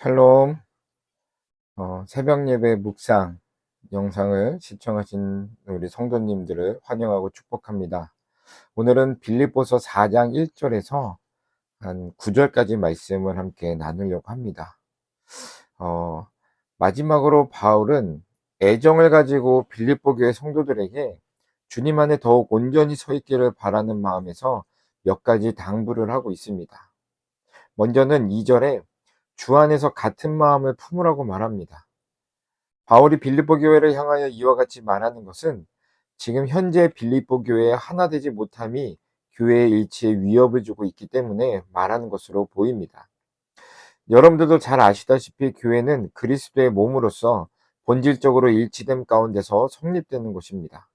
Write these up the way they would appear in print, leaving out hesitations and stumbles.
샬롬. 새벽 예배 묵상 영상을 시청하신 우리 성도님들을 환영하고 축복합니다. 오늘은 빌립보서 4장 1절에서 한 9절까지 말씀을 함께 나누려고 합니다. 어, 마지막으로 바울은 애정을 가지고 빌립보 교회 성도들에게 주님 안에 더욱 온전히 서 있기를 바라는 마음에서 몇 가지 당부를 하고 있습니다. 먼저는 2절에 주 안에서 같은 마음을 품으라고 말합니다. 바울이 빌립보 교회를 향하여 이와 같이 말하는 것은 지금 현재 빌립보 교회의 하나 되지 못함이 교회의 일치에 위협을 주고 있기 때문에 말하는 것으로 보입니다. 여러분들도 잘 아시다시피 교회는 그리스도의 몸으로서 본질적으로 일치됨 가운데서 성립되는 것입니다.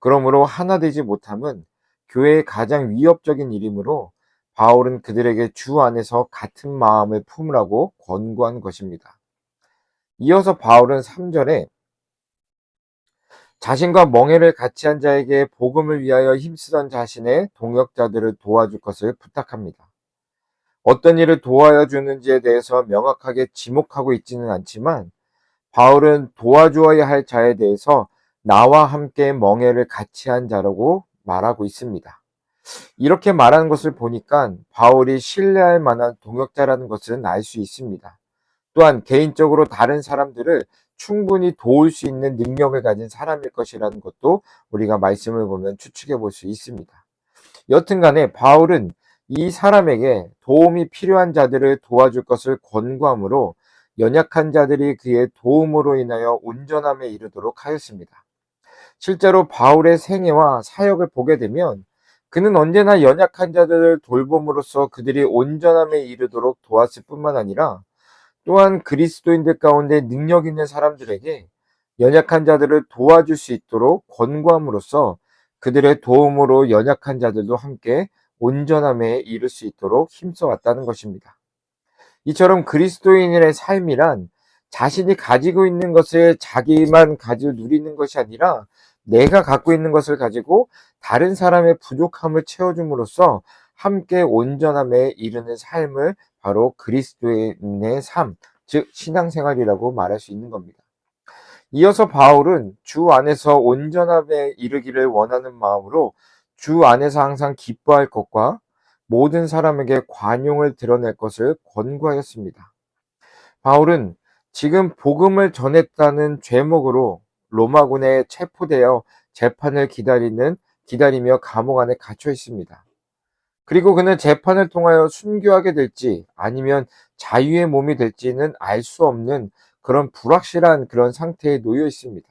그러므로 하나 되지 못함은 교회의 가장 위협적인 일이므로 바울은 그들에게 주 안에서 같은 마음을 품으라고 권고한 것입니다. 이어서 바울은 3절에 자신과 멍에를 같이 한 자에게 복음을 위하여 힘쓰던 자신의 동역자들을 도와줄 것을 부탁합니다. 어떤 일을 도와야 주는지에 대해서 명확하게 지목하고 있지는 않지만 바울은 도와주어야 할 자에 대해서 나와 함께 멍에를 같이 한 자라고 말하고 있습니다. 이렇게 말하는 것을 보니까 바울이 신뢰할 만한 동역자라는 것은 알 수 있습니다. 또한 개인적으로 다른 사람들을 충분히 도울 수 있는 능력을 가진 사람일 것이라는 것도 우리가 말씀을 보면 추측해 볼 수 있습니다. 여튼간에 바울은 이 사람에게 도움이 필요한 자들을 도와줄 것을 권고하므로 연약한 자들이 그의 도움으로 인하여 온전함에 이르도록 하였습니다. 실제로 바울의 생애와 사역을 보게 되면 그는 언제나 연약한 자들을 돌봄으로써 그들이 온전함에 이르도록 도왔을 뿐만 아니라 또한 그리스도인들 가운데 능력 있는 사람들에게 연약한 자들을 도와줄 수 있도록 권고함으로써 그들의 도움으로 연약한 자들도 함께 온전함에 이를 수 있도록 힘써 왔다는 것입니다. 이처럼 그리스도인의 삶이란 자신이 가지고 있는 것을 자기만 가지고 누리는 것이 아니라 내가 갖고 있는 것을 가지고 다른 사람의 부족함을 채워줌으로써 함께 온전함에 이르는 삶을 바로 그리스도인의 삶, 즉 신앙생활이라고 말할 수 있는 겁니다. 이어서 바울은 주 안에서 온전함에 이르기를 원하는 마음으로 주 안에서 항상 기뻐할 것과 모든 사람에게 관용을 드러낼 것을 권고하였습니다. 바울은 지금 복음을 전했다는 죄목으로 로마군에 체포되어 재판을 기다리며 감옥 안에 갇혀 있습니다. 그리고 그는 재판을 통하여 순교하게 될지 아니면 자유의 몸이 될지는 알 수 없는 그런 불확실한 그런 상태에 놓여 있습니다.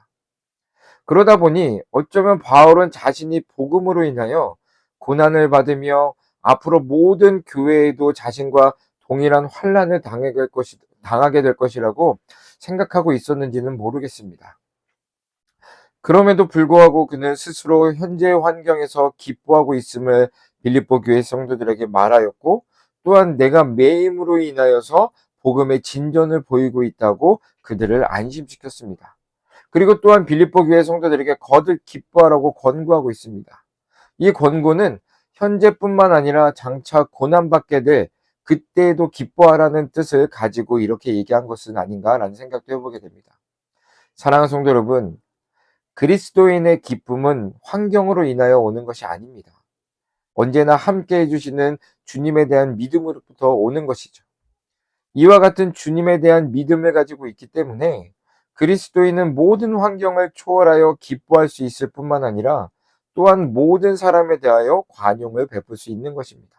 그러다 보니 어쩌면 바울은 자신이 복음으로 인하여 고난을 받으며 앞으로 모든 교회에도 자신과 동일한 환난을 당하게 될 것이라고 생각하고 있었는지는 모르겠습니다. 그럼에도 불구하고 그는 스스로 현재의 환경에서 기뻐하고 있음을 빌립보 교회 성도들에게 말하였고, 또한 내가 매임으로 인하여서 복음의 진전을 보이고 있다고 그들을 안심시켰습니다. 그리고 또한 빌립보 교회 성도들에게 거듭 기뻐하라고 권고하고 있습니다. 이 권고는 현재뿐만 아니라 장차 고난받게 될 그때에도 기뻐하라는 뜻을 가지고 이렇게 얘기한 것은 아닌가라는 생각도 해보게 됩니다. 사랑하는 성도 여러분, 그리스도인의 기쁨은 환경으로 인하여 오는 것이 아닙니다. 언제나 함께 해주시는 주님에 대한 믿음으로부터 오는 것이죠. 이와 같은 주님에 대한 믿음을 가지고 있기 때문에 그리스도인은 모든 환경을 초월하여 기뻐할 수 있을 뿐만 아니라 또한 모든 사람에 대하여 관용을 베풀 수 있는 것입니다.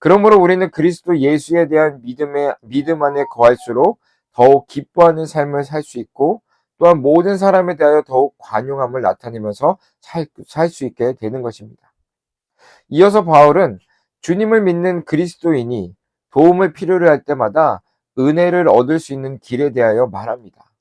그러므로 우리는 그리스도 예수에 대한 믿음 안에 거할수록 더욱 기뻐하는 삶을 살 수 있고 또한 모든 사람에 대하여 더욱 관용함을 나타내면서 살 수 있게 되는 것입니다. 이어서 바울은 주님을 믿는 그리스도인이 도움을 필요로 할 때마다 은혜를 얻을 수 있는 길에 대하여 말합니다.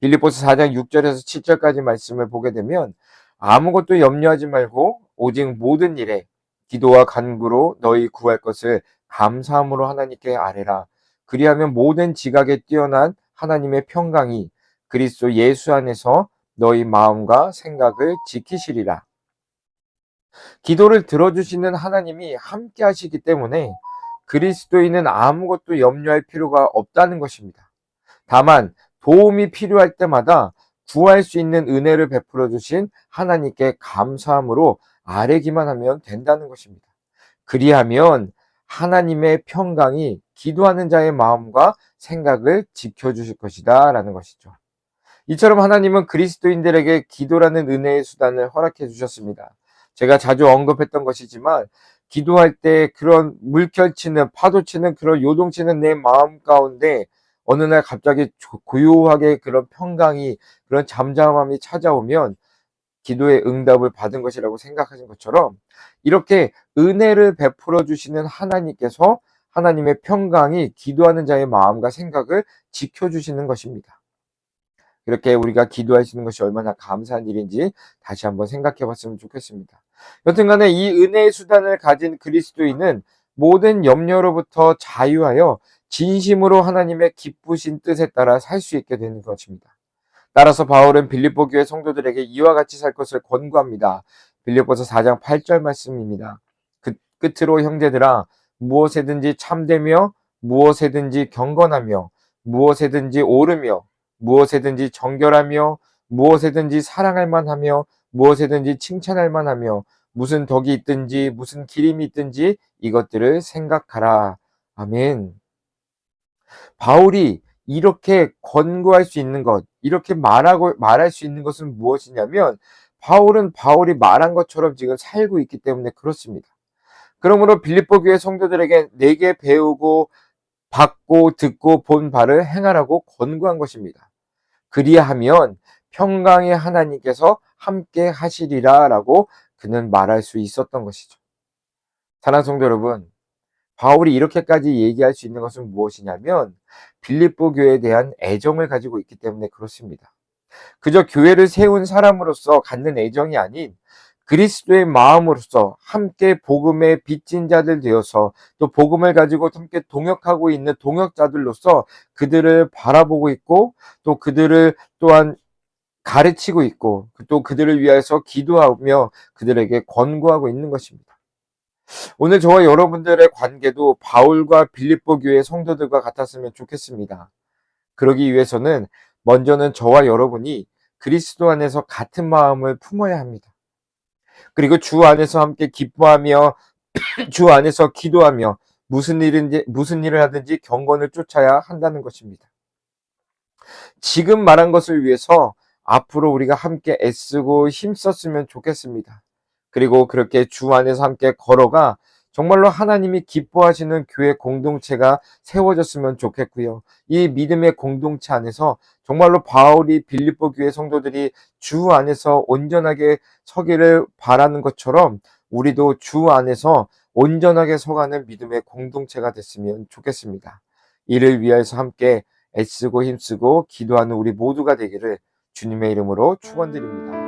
빌립보서 4장 6절에서 7절까지 말씀을 보게 되면 아무것도 염려하지 말고 오직 모든 일에 기도와 간구로 너희 구할 것을 감사함으로 하나님께 아뢰라. 그리하면 모든 지각에 뛰어난 하나님의 평강이 그리스도 예수 안에서 너희 마음과 생각을 지키시리라. 기도를 들어주시는 하나님이 함께 하시기 때문에 그리스도인은 아무것도 염려할 필요가 없다는 것입니다. 다만 도움이 필요할 때마다 구할 수 있는 은혜를 베풀어 주신 하나님께 감사함으로 아뢰기만 하면 된다는 것입니다. 그리하면 하나님의 평강이 기도하는 자의 마음과 생각을 지켜주실 것이다 라는 것이죠. 이처럼 하나님은 그리스도인들에게 기도라는 은혜의 수단을 허락해 주셨습니다. 제가 자주 언급했던 것이지만 기도할 때 그런 물결치는 파도치는 그런 요동치는 내 마음 가운데 어느 날 갑자기 고요하게 그런 평강이 그런 잠잠함이 찾아오면 기도의 응답을 받은 것이라고 생각하신 것처럼 이렇게 은혜를 베풀어 주시는 하나님께서 하나님의 평강이 기도하는 자의 마음과 생각을 지켜주시는 것입니다. 이렇게 우리가 기도할 수 있는 것이 얼마나 감사한 일인지 다시 한번 생각해 봤으면 좋겠습니다. 여튼간에 이 은혜의 수단을 가진 그리스도인은 모든 염려로부터 자유하여 진심으로 하나님의 기쁘신 뜻에 따라 살 수 있게 되는 것입니다. 따라서 바울은 빌립보 교회 성도들에게 이와 같이 살 것을 권고합니다. 빌립보서 4장 8절 말씀입니다. 그 끝으로 형제들아 무엇에든지 참되며 무엇에든지 경건하며 무엇에든지 옳으며 무엇에든지 정결하며 무엇에든지 사랑할 만하며 무엇에든지 칭찬할 만하며 무슨 덕이 있든지 무슨 기림이 있든지 이것들을 생각하라. 아멘. 바울이 이렇게 권고할 수 있는 것, 이렇게 말할 수 있는 것은 무엇이냐면, 바울은 바울이 말한 것처럼 지금 살고 있기 때문에 그렇습니다. 그러므로 빌립보 교회 성도들에게 내게 배우고 받고 듣고 본 바를 행하라고 권고한 것입니다. 그리하면 평강의 하나님께서 함께 하시리라 라고 그는 말할 수 있었던 것이죠. 사랑하는 성도 여러분, 바울이 이렇게까지 얘기할 수 있는 것은 무엇이냐면 빌립보 교회에 대한 애정을 가지고 있기 때문에 그렇습니다. 그저 교회를 세운 사람으로서 갖는 애정이 아닌 그리스도의 마음으로서 함께 복음의 빚진 자들 되어서 또 복음을 가지고 함께 동역하고 있는 동역자들로서 그들을 바라보고 있고 또 그들을 또한 가르치고 있고 또 그들을 위해서 기도하며 그들에게 권고하고 있는 것입니다. 오늘 저와 여러분들의 관계도 바울과 빌립보 교회 성도들과 같았으면 좋겠습니다. 그러기 위해서는 먼저는 저와 여러분이 그리스도 안에서 같은 마음을 품어야 합니다. 그리고 주 안에서 함께 기뻐하며 주 안에서 기도하며 무슨 일을 하든지 경건을 쫓아야 한다는 것입니다. 지금 말한 것을 위해서 앞으로 우리가 함께 애쓰고 힘썼으면 좋겠습니다. 그리고 그렇게 주 안에서 함께 걸어가 정말로 하나님이 기뻐하시는 교회 공동체가 세워졌으면 좋겠고요. 이 믿음의 공동체 안에서 정말로 바울이 빌립보 교회 성도들이 주 안에서 온전하게 서기를 바라는 것처럼 우리도 주 안에서 온전하게 서가는 믿음의 공동체가 됐으면 좋겠습니다. 이를 위해서 함께 애쓰고 힘쓰고 기도하는 우리 모두가 되기를 주님의 이름으로 축원드립니다.